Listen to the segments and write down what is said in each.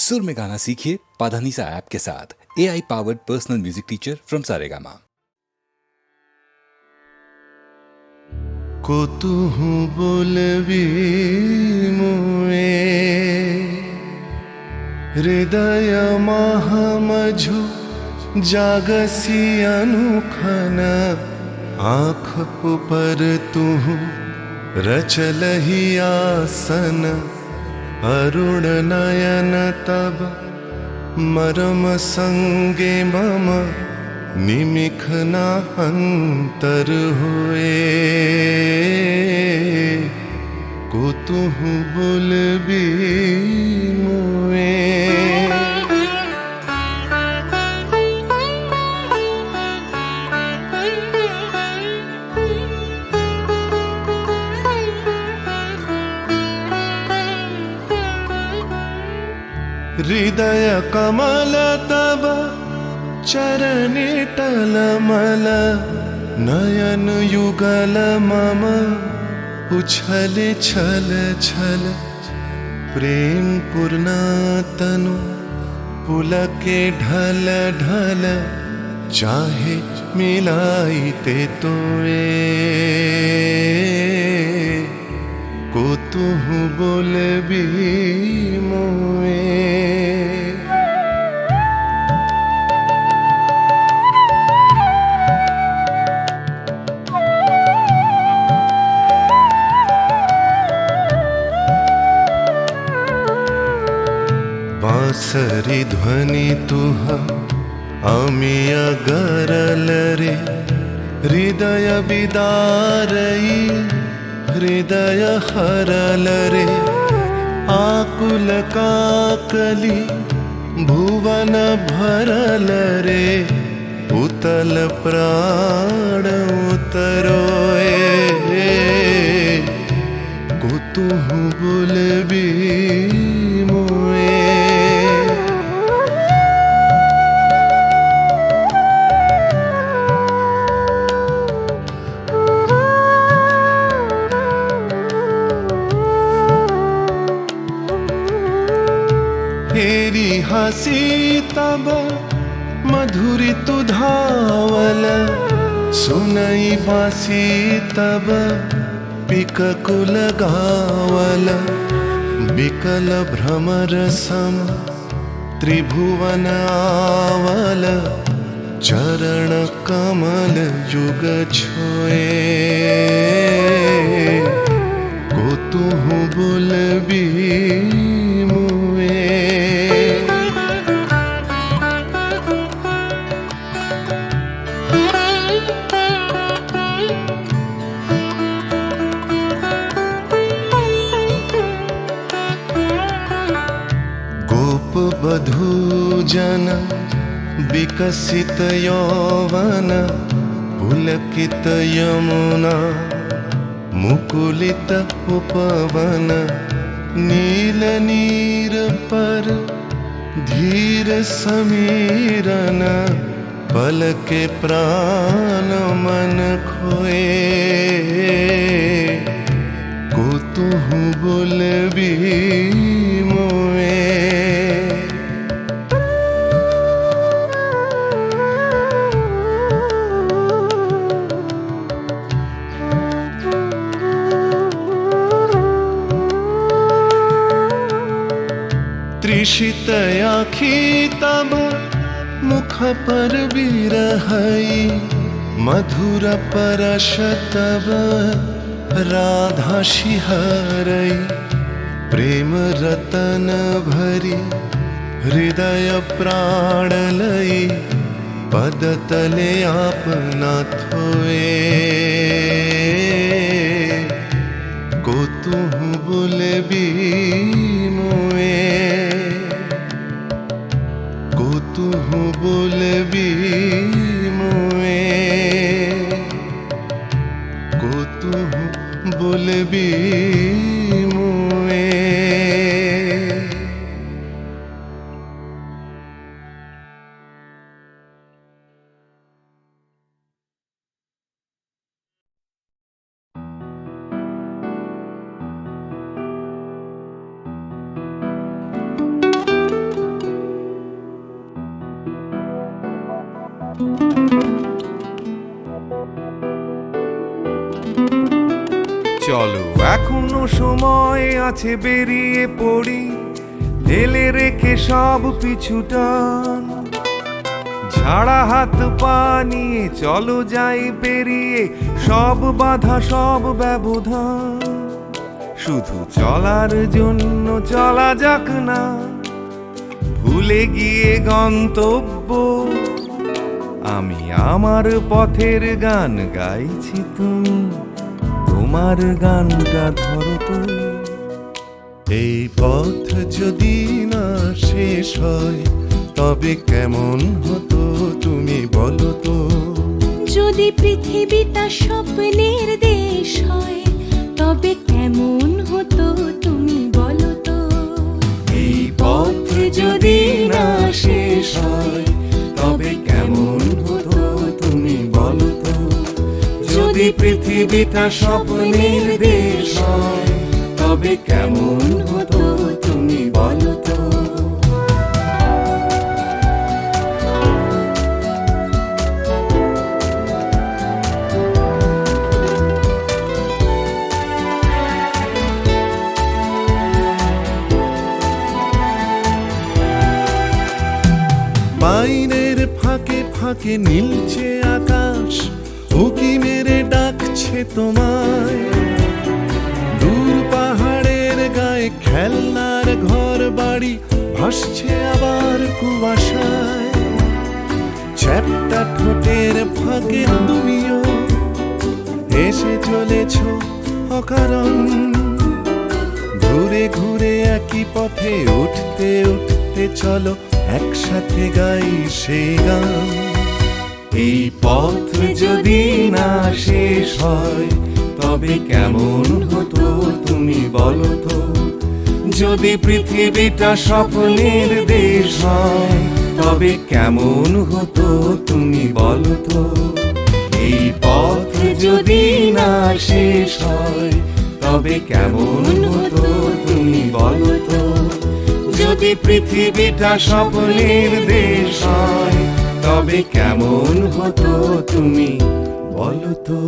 सुर में गाना सीखिए पाधानीसा ऐप के साथ। AI powered personal music teacher from Saregama. को तुहु बोलबी मुए हृदय महामझु जागसी अनुखन आँख ऊपर तुहु रचलहि आसन अरुण नयन तब मरम संगे मम निमिख ना अंतर हुए को तुहु बोलबी मुए हृदय कमल तब चरणे टलमल नयन युगल मम उछल छल छल प्रेम पूर्ण तनु पुलके ढल ढल चाहे मिलाइते तोए को तुहु बोलबी मुए बांसरी ध्वनि तुह अमिय गरल रे हृदय बिदारई हृदय हरल रे आकुल काकली भुवन भरल रे उतल प्राण उतरोए को तुहु बोलबी मुए हेरी हसी तब मधुरी तु धावल सुनई बासी तब पिक कुल गावल बिकल भ्रमर सम त्रिभुवन आवल चरण कमल युग छोए को तुहु बोलबी मुए गोप बधू जन विकसित यौवन पुलकित यमुना मुकुलित उपवन नील नीर पर धीर समीरन पल के प्राण मन खोए को तुहु बोलबी मुए त्रिषित आँखी तब मुख पर बिरहई मधुर परश तब राधा शिहरई प्रेम रतन भरी हृदय प्राण लई पद तले आपना थोए को तुहु बोलबी मुए को तुहु बोलबी मुए को तुहु बोलबी मुए চলো এখনো সময় আছে, বেরিয়ে পড়ি, ঢেলে রেখে সব পিছুটান। ঝাড়া হাত পা নিয়ে চলো যাই বেরিয়ে, সব বাধা সব ব্যবধান। শুধু চলার জন্য চলা যাক না, ভুলে গিয়ে গন্তব্য। আমি আমার পথের গান গাইছি, তুমি তোমার গানটা ধরো তো। এই পথ যদি না শেষ হয় তবে কেমন হতো তুমি বলো তো। যদি পৃথিবীটা স্বপ্নের দেশ হয় তবে কেমন হতো তুমি বলো তো। এই পথ যদি না শেষ হয় তবে কেমন হতো তুমি বলো তো। যদি পৃথিবীটা স্বপ্নের দেশ হয় তবে কেমন হতো তুমি বলো তো। বাইরের ফাঁকে ফাঁকে নীলছে আকাশ, উকি মেরে ডাকছে তোমায়। দূর পাহাড়ের গায়ে খেলনার ঘর বাড়ি ভাসছে আবার কুয়াশায়। চ্যাপ্টা ঠোঁটের ফাঁকে তুমিও এসে চলেছ অকারণ। ঘুরে ঘুরে একই পথে উঠতে উঠতে চলো একসাথে গাই সেই গান। এই পথ যদি না শেষ হয় তবে কেমন হতো তুমি বলো তো। যদি পৃথিবীটা স্বপ্নের দেশ হয় তবে কেমন হতো তুমি বলো তো। এই পথ যদি না শেষ হয় তবে কেমন হতো তুমি বলো তো। যদি পৃথিবীটা স্বপ্নের দেশ হয় তবে কেমন হতো তুমি বলো তো।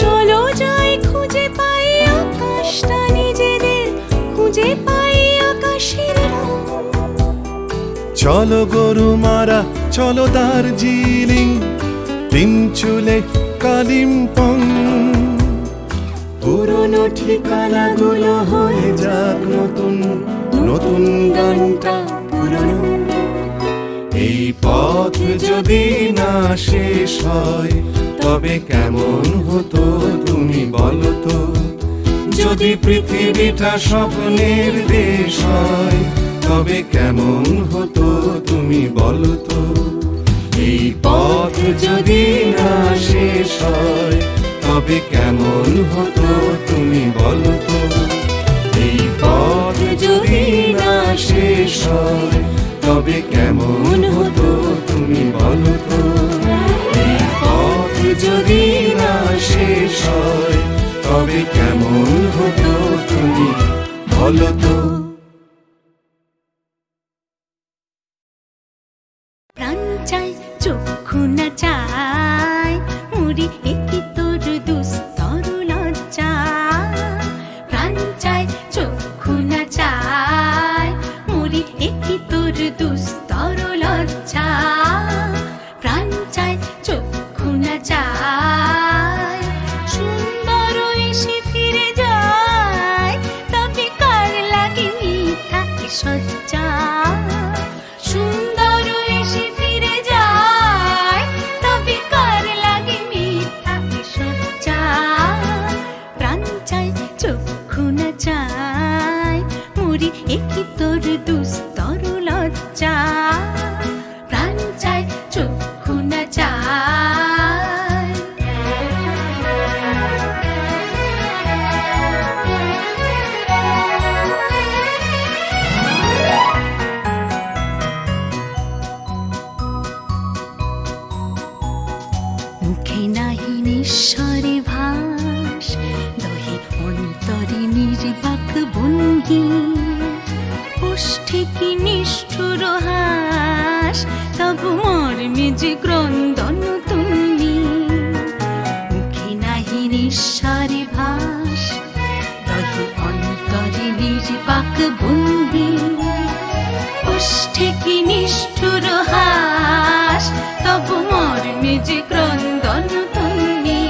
চলো যাই খুঁজে পাই আকাশটা নিজেদের, খুঁজে পাই আকাশের রং। চলো গরু মারা, চলো দার্জিলিং, তিনচুলে কালিম্পং। পুরনো ঠিকানাগুলো হয়ে যাক নতুন, নতুন গানটা পুরনো। এই পথ যদি না শেষ হয় তবে কেমন হতো তুমি বলো তো। যদি পৃথিবীটা স্বপ্নের দেশ হয় তবে কেমন হতো তুমি বলো তো। এই পথ যদি না শেষ হয় তবে কেমন হতো তুমি বলো তো। এই পথ যদি না শেষ হয় তবে কেমন হতো তুমি বলো তো। এই পথ যদি না শেষ হয় তবে কেমন হতো তুমি বলো তো। প্রাণ চাই চক্ষু না চাই, মুড়ি একটি তোর দুস্তর লজ্জা। প্রাণ চাই চক্ষু না চাই, মুড়ি একটি তোর দুস্তর লজ্জা। প্রাণ চাই চক্ষু না চাই, সুন্দর এসে ফিরে যায় তবে কার লাগে মিথ্যা সজ্জা। সুন্দর এসে ফিরে যায় তবে যে ক্রন্দন তুমি, মুখে নাহি নিঃসারে ভাস, দহে অন্তরে নির্বাক বন্দি, ওষ্ঠে কি নিষ্ঠুর হাস, তব মর্মে যে ক্রন্দন তুমি।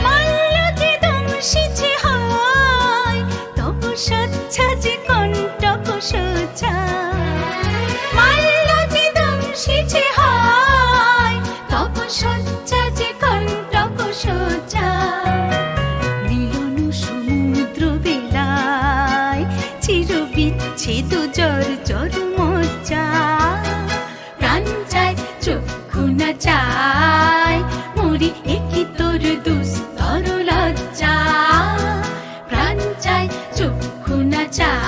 মাল্য যে দংশিছে হয়, তব সচ্ছা যে কণ্টক সোজা। মাল্য যে দংশিছে হয়, তব সচ্ছা যে কণ্টক সোজা। মিলন সমুদ্র বেলায় চির বিচ্ছেদ জর জর মজ্জা। প্রাণ চায় চক্ষু না চায়, মরি একই তোর দুস্তর লজ্জা। প্রাণ চায় চক্ষু না চায়।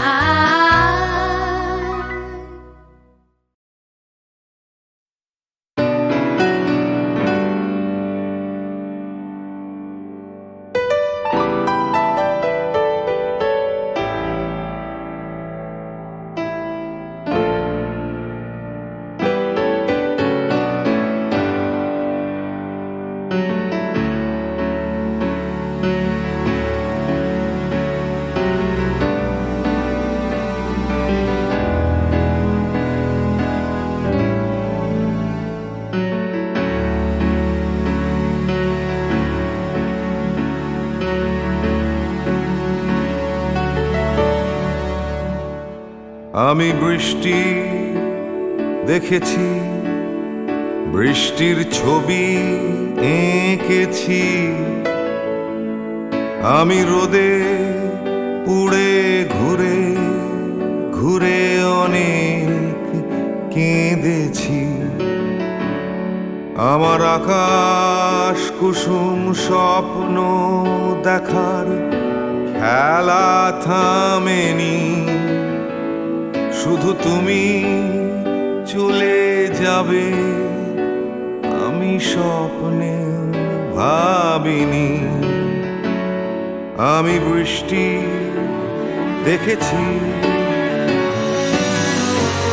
আমি বৃষ্টি দেখেছি, বৃষ্টির ছবি এঁকেছি। আমি রোদে পুড়ে ঘুরে ঘুরে অনেক কেঁদেছি। আমার আকাশ কুসুম স্বপ্ন দেখার খেলা থামেনি। শুধু তুমি চলে যাবে আমি স্বপ্নে ভাবিনি। আমি বৃষ্টি দেখেছি,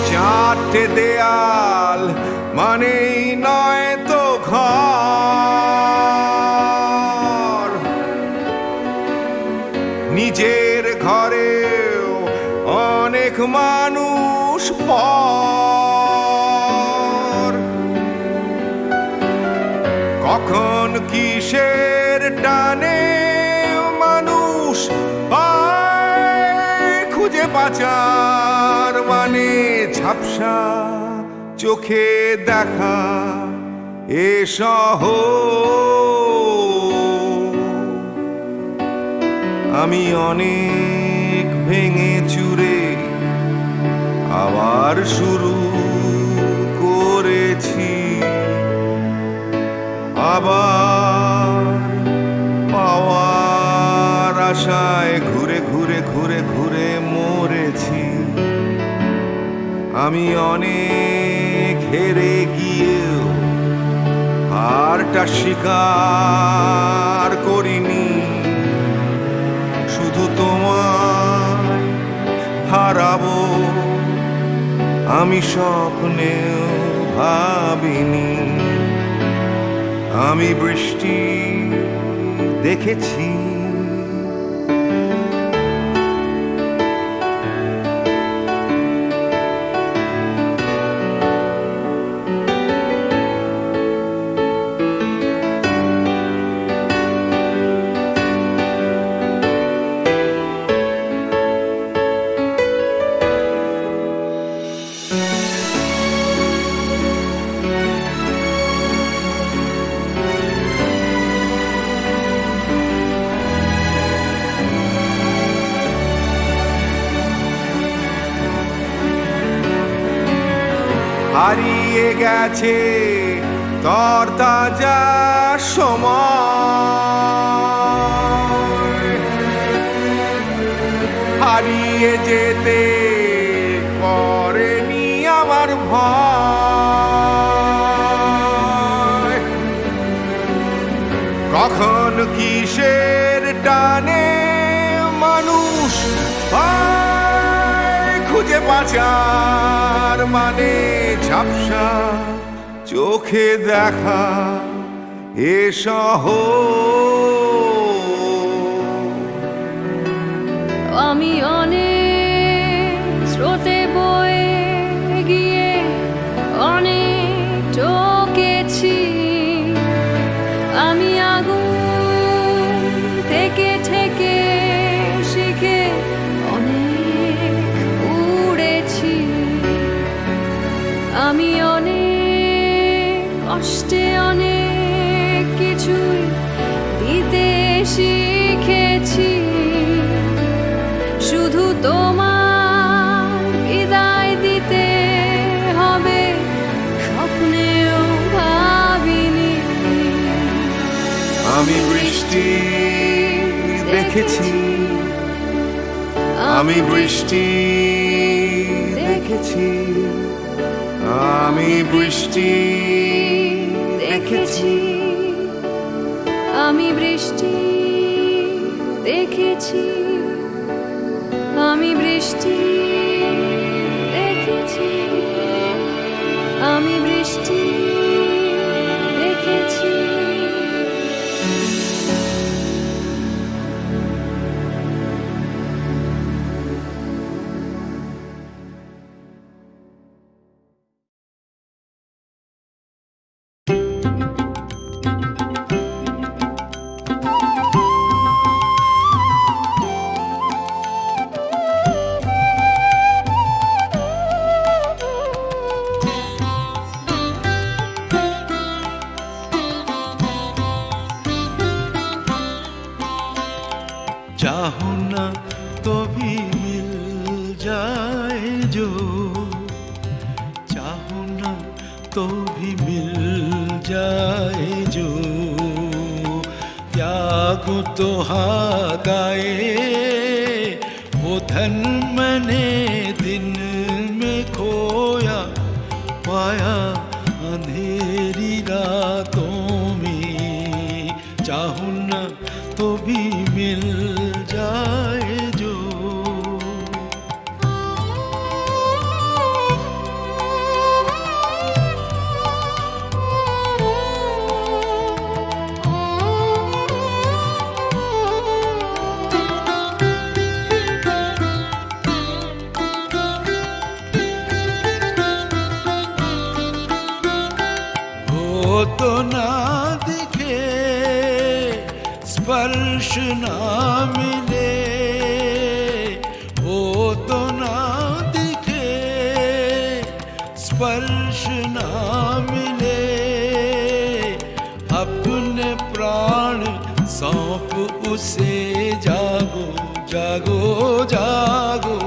চারটে দেয়াল মানেই নয় তো ঘর। নিজের ঘরেও অনেক মানুষ পর। কখন কিসের টানে মানুষ পায় খুঁজে বাঁচার মানে। ঝাপসা চোখে দেখা এ শহর। আমি অনেক ভেঙে চুরে আবার শুরু করেছি। আবার পাওয়ার আশায় ঘুরে ঘুরে ঘুরে ঘুরে মরেছি। আমি অনেক হেরে গিয়েও হারটা স্বীকার করিনি। শুধু তোমায় হারাবো আমি স্বপ্নেও ভাবিনি। আমি বৃষ্টি দেখেছি। হারিয়ে গেছে তরতাজা সময়। হারিয়ে যেতে করেনি আমার ভয়। কখন কিসের টানে মানুষ পায় খুঁজে বাঁচার মানে। ঝাপসা চোখে দেখা এ শহর। আমি অনেক স্রোতে বয়ে গিয়ে অনেক ঠকেছি, আমি আগুন থেকে থেকে শিখে অনেক উড়েছি, আমি অনেক কষ্টে অনেক কিছুই দিতে শিখেছি, শুধু তোমার বিদায় দিতে হবে স্বপ্নেও ভাবিনি। আমি বৃষ্টি দেখেছি, আমি বৃষ্টি দেখেছি, আমি বৃষ্টি দেখেছি, আমি বৃষ্টি দেখেছি, আমি বৃষ্টি দেখেছি, আমি বৃষ্টি দেখেছি। चाहूं ना तो भी मिल जाए जो, चाहूं ना तो भी मिल जाए जो, त्यागूं तो हाथ आए वो धन मैंने दिन में खोया, पाया अंधेरी रातों में। चाहूं ना तो भी मिल जाए जो, वो तो ना दिखे स्पर्श ना मिले, वो तो ना दिखे स्पर्श ना मिले, अपने प्राण सौंप उसे जागो जागो जागो,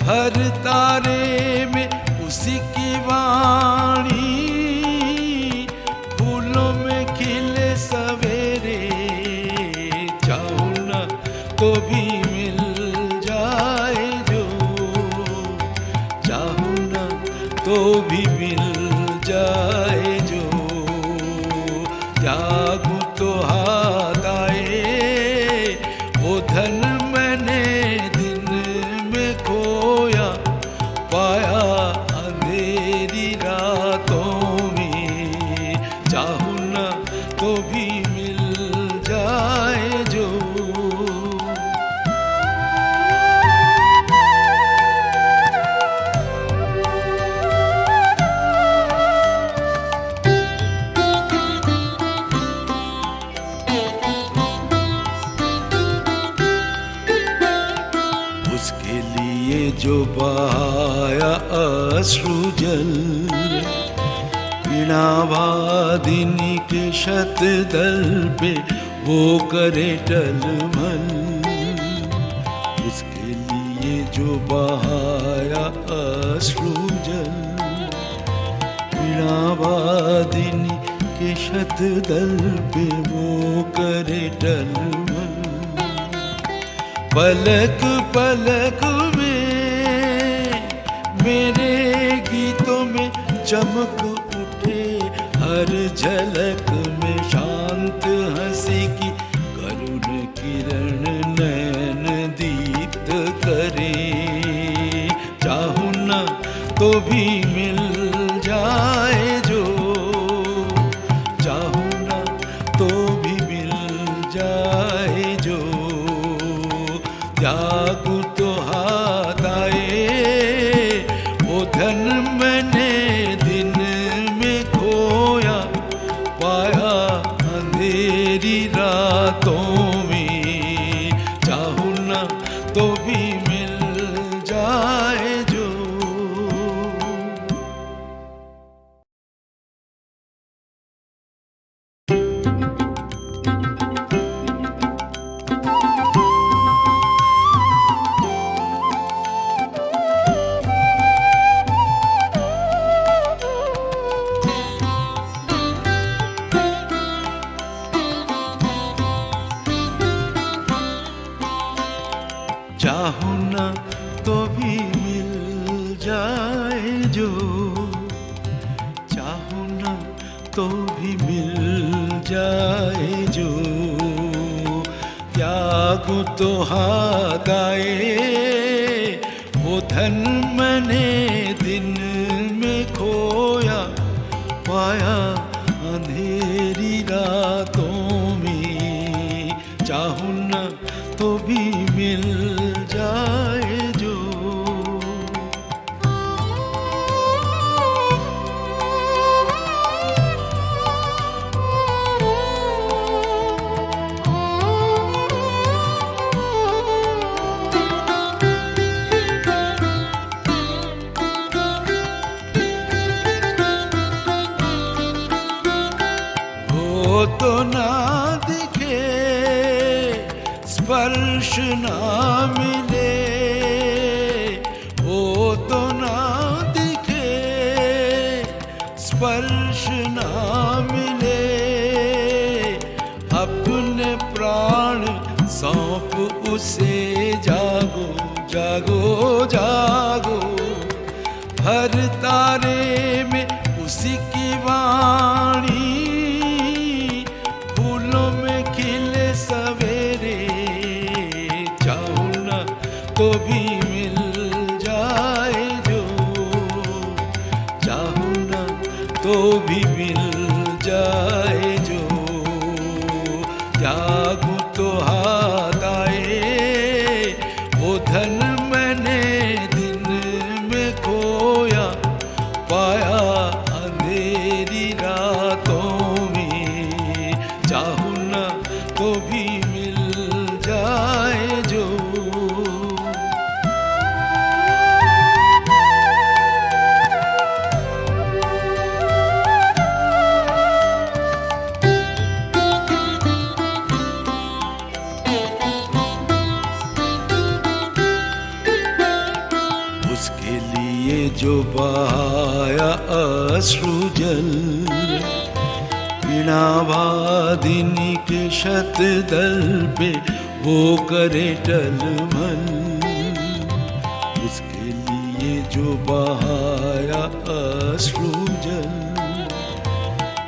हर तारे में उसी की वाणी, फूलों में खिले सवेरे। चाहूं ना तो भी मिल जाए जो, चाहूं ना तो भी मिल जाए जो, त्यागूं तो हाथ आए वो धन मैंने दिन में खोया, पाया अंधेरी रातों में। चाहूं ना तो भी मिल जाए जो, उसके लिए जो बहाया अश्रु जल, वीणावादिनी के शतदल पे वो करे टलमल। उसके लिए जो बहाया अश्रु जल, वीणावादिनी के शतदल पे वो करे टलमल। पलक पलक में मेरे गीतों में चमक उठे, हर झलक में शांत हंसी की करुण किरण नयन दीप्त करे। चाहूं ना तो भी मिल जाए जो, जाए जो, जागू तो हाथ आए वो धन मैंने दिन में खोया, पाया अंधेरी रातों में, चाहूं ना तो भी मिल जाए जो। चाहूं ना तो भी मिल जाए जो, चाहूं ना तो भी मिल जाए जो, त्यागू तो हाथ आए वो धन मैंने दिन में खोया, पाया अंधेरी रातों में, चाहूं ना तो भी मिल जाए जो। वो तो ना दिखे, स्पर्श ना मिले, वो तो ना दिखे, स्पर्श ना मिले, अपने प्राण सौंप उसे, जागो जागो जागो, हर तारे में उसी की वाणी, फूलों में खिले सवेरे, चाहूं ना तो भी मिल जाए जो, चाहूं ना तो भी मिल जाए जो, जागू तो हाथ आए वो धन मैंने दिन में खोया, पाया अंधेरी रातों में, चाहूं ना तो भी मिल जाए जो। उसके लिए जो बहाया अश्रु जल, वीणावादिनी के शतदल पे वो करे टलमल, उसके लिए जो बहाया अश्रु जल,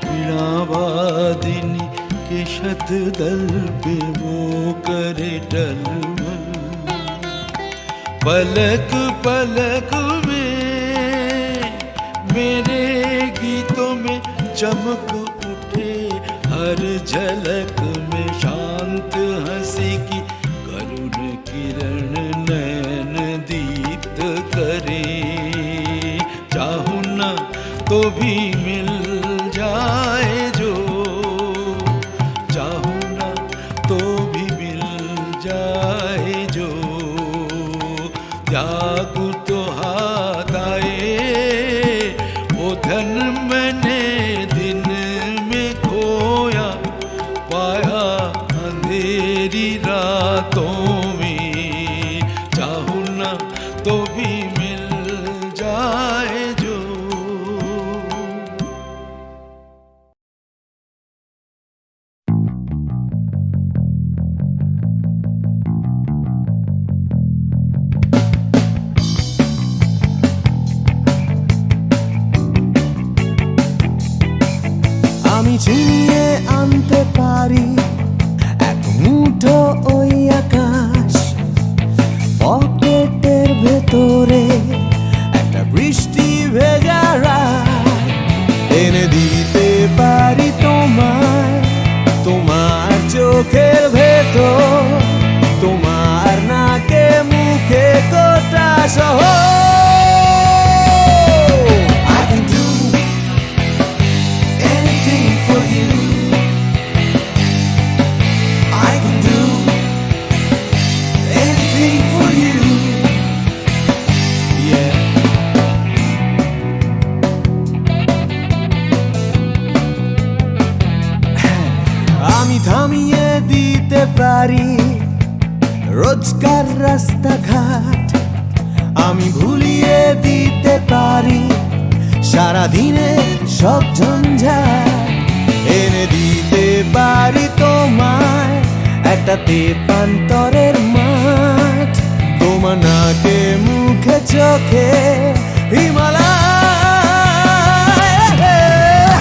वीणावादिनी के शतदल पे वो करे टलमल, पलक पलक में मेरे गीतों में चमक उठे, हर झलक में शांत हंसी की करुण किरण नयन दीप्त करे, चाहूं ना तो भी मिल जाए जो, चाहूं ना तो भी मिल जाए जो, त्यागू तो हाथ आए वो धन मैंने दिन में खोया, पाया अंधेरी रातों में, चाहूं ना तो भी मिल जाए जो। আমি ছিনিয়ে আনতে পারি এক মুঠো ওই আকাশ, বুকের ভেতর, তোমার নাকে মুখে গোটা শহর। I can do anything for you. I can do anything for you. Yeah. আমি থামিয়ে দিতে পারি রোজকার রাস্তাঘাট, আমি ভুলিয়ে দিতে পারি সারাদিনে সব ঝঞ্ঝাট, এনে দিতে পারি তোমায় একটা তেপান্তরের মাঠ, তোমার নাকে মুখে চোখে Himalaya.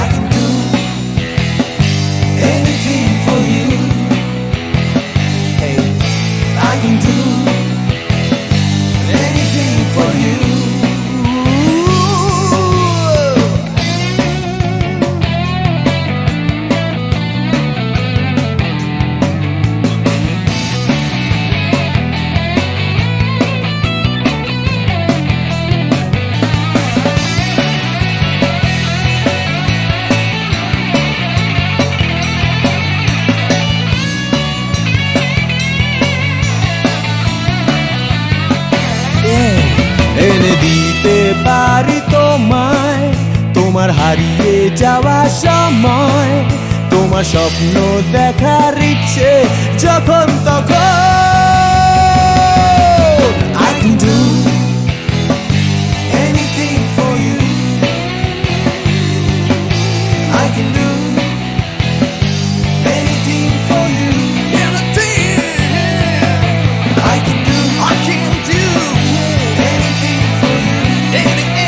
I can do anything for you. Hey, I can do anything for you. এনে দিতে পারি তোমায় তোমার হারিয়ে যাওয়া সময়, তোমার স্বপ্ন দেখার ইচ্ছে যখন তখন। I can do anything for you. I can do anything for you. I can do anything for you. Anything.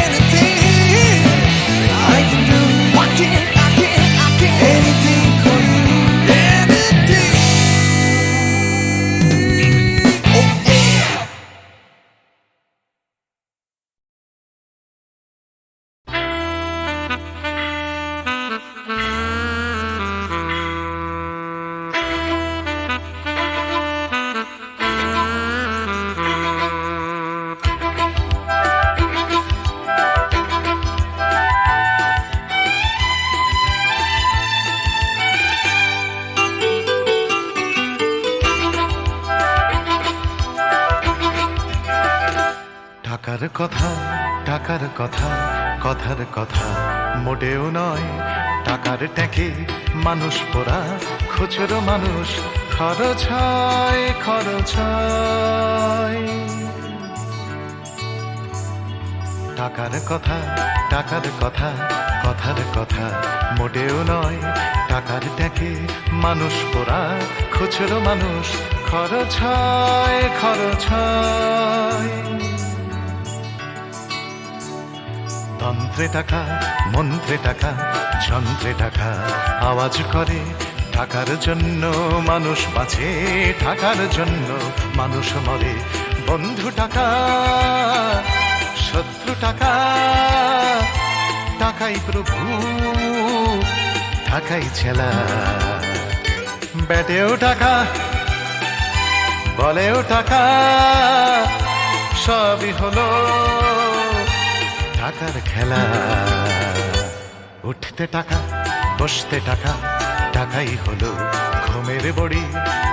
I can do anything for you. Oh yeah. টাকার কথা, টাকার কথা, কথার কথা মোটেও নয়। টাকার ট্যাঁকে মানুষ পোড়া, খুচরো মানুষ খরচ হয়, খরচ হয়। টাকার কথা, টাকার কথা, কথার কথা মোটেও নয়। টাকার ট্যাঁকে মানুষ পোড়া, খুচরো মানুষ খরচ হয়, খরচ হয়। তন্ত্রে টাকা, মন্ত্রে টাকা, যন্ত্রে টাকা আওয়াজ করে। টাকার জন্য মানুষ বাঁচে, টাকার জন্য মানুষ মরে। বন্ধু টাকা, শত্রু টাকা, টাকাই প্রভু, টাকাই ছেলা। ব্যাটেও টাকা, বলেও টাকা, সবই হলো টাকার খেলা। উঠতে টাকা, বসতে টাকা, টাকাই হলো ঘুমের বড়ি।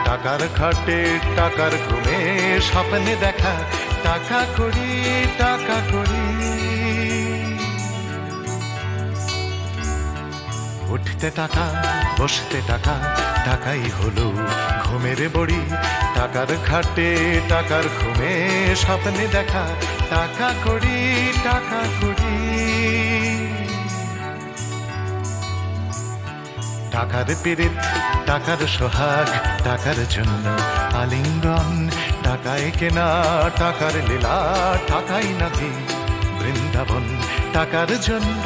টাকার খাটে, টাকার ঘুমে, স্বপ্নে দেখা টাকা করি, টাকা করি। উঠতে টাকা, বসতে টাকা, টাকাই হলো ঘুমের বড়ি। টাকার খাটে, টাকার ঘুমে, স্বপ্নে দেখা টাকা করি, টাকা করি। টাকার পীড়িত, টাকার সোহাগ, টাকার জন্য আলিঙ্গন। টাকায় কেনা, টাকার লীলা, টাকাই নাকি বৃন্দাবন। টাকার জন্য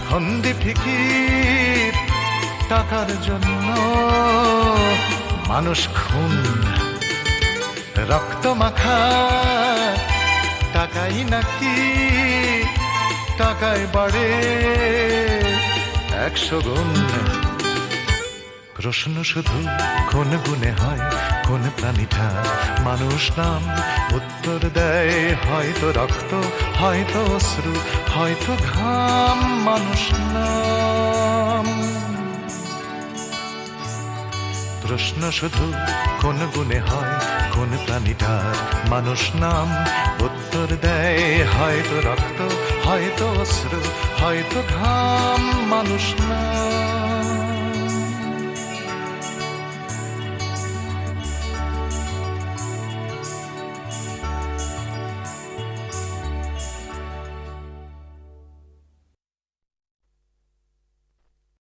ফন্দি ফিকির, টাকার জন্য মানুষ খুন, রক্ত মাখা। টাকাই নাকি, টাকায় বাড়ে 100 গুণ। প্রশ্ন শুধু কোন গুণে হয়, কোন প্রাণীটা মানুষ নাম? উত্তর দেয় হয়তো রক্ত, হয়তো অশ্রু, হয়তো ঘাম, মানুষ নাম। প্রশ্ন শুধু কোন গুণে হয়, কোন প্রাণীটার মানুষ নাম? উত্তর দেয় হয়তো রক্ত, হয়তো অশ্রু, হয়তো ঘাম, মানুষ নাম।